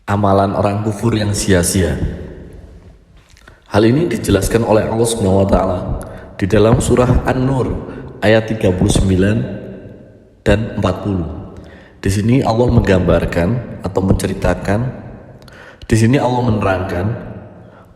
amalan orang kufur yang sia-sia. Hal ini dijelaskan oleh Allah Subhanahu wa taala di dalam surah An-Nur ayat 39 dan 40. Di sini Allah menggambarkan atau menceritakan, di sini Allah menerangkan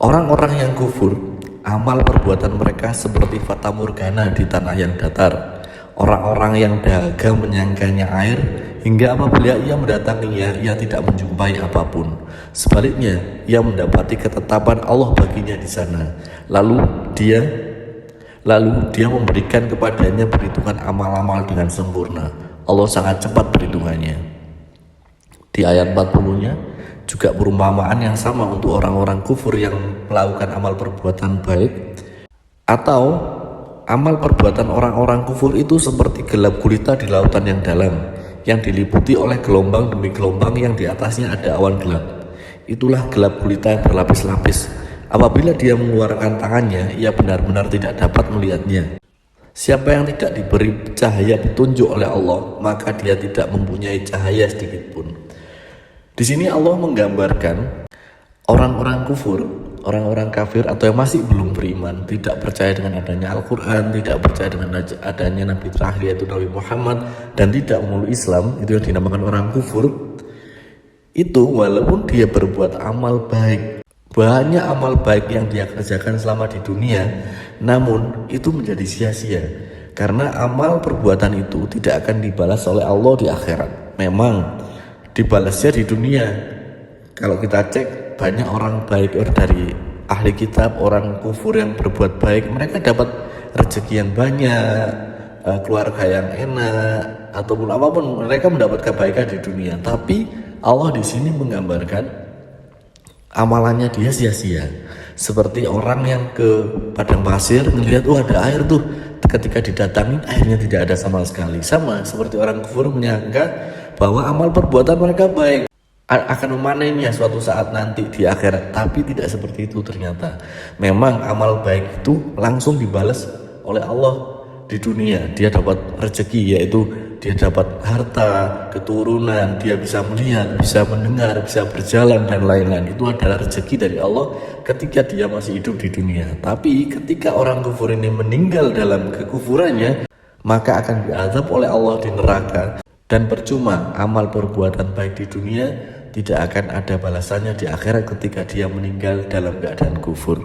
orang-orang yang kufur, amal perbuatan mereka seperti fata morgana di tanah yang datar. Orang-orang yang dahaga menyangkanya air, hingga apabila ia mendatanginya, ia tidak menjumpai apapun. Sebaliknya, ia mendapati ketetapan Allah baginya di sana. Lalu dia memberikan kepadanya perhitungan amal-amal dengan sempurna. Allah sangat cepat perhitungannya. Di ayat 40-nya juga perumpamaan yang sama untuk orang-orang kufur yang melakukan amal perbuatan baik, atau amal perbuatan orang-orang kufur itu seperti gelap gulita di lautan yang dalam, yang diliputi oleh gelombang demi gelombang yang di atasnya ada awan gelap. Itulah gelap gulita yang berlapis-lapis. Apabila dia mengeluarkan tangannya, ia benar-benar tidak dapat melihatnya. Siapa yang tidak diberi cahaya petunjuk oleh Allah, maka dia tidak mempunyai cahaya sedikit pun. Di sini Allah menggambarkan orang-orang kufur, orang-orang kafir atau yang masih belum beriman, tidak percaya dengan adanya Al-Quran, tidak percaya dengan adanya Nabi terakhir yaitu Nabi Muhammad, dan tidak memeluk Islam, itu yang dinamakan orang kufur. Itu walaupun dia berbuat amal baik, banyak amal baik yang dia kerjakan selama di dunia, namun itu menjadi sia-sia, karena amal perbuatan itu tidak akan dibalas oleh Allah di akhirat. Memang dibalasnya di dunia. Kalau kita cek, banyak orang baik dari ahli kitab, orang kufur yang berbuat baik, mereka dapat rezeki yang banyak, keluarga yang enak, ataupun apapun, mereka mendapat kebaikan di dunia. Tapi Allah di sini menggambarkan amalannya dia sia-sia, seperti orang yang ke padang pasir melihat ada air tuh, ketika didatangi airnya tidak ada sama sekali. Sama seperti orang kufur menyangka bahwa amal perbuatan mereka baik, akan memanennya suatu saat nanti di akhirat, tapi tidak seperti itu. Ternyata memang amal baik itu langsung dibalas oleh Allah di dunia. Dia dapat rezeki, yaitu dia dapat harta, keturunan, dia bisa melihat, bisa mendengar, bisa berjalan dan lain-lain. Itu adalah rezeki dari Allah ketika dia masih hidup di dunia. Tapi ketika orang kufur ini meninggal dalam kekufurannya, maka akan diazab oleh Allah di neraka. Dan percuma amal perbuatan baik di dunia, tidak akan ada balasannya di akhirat ketika dia meninggal dalam keadaan kufur.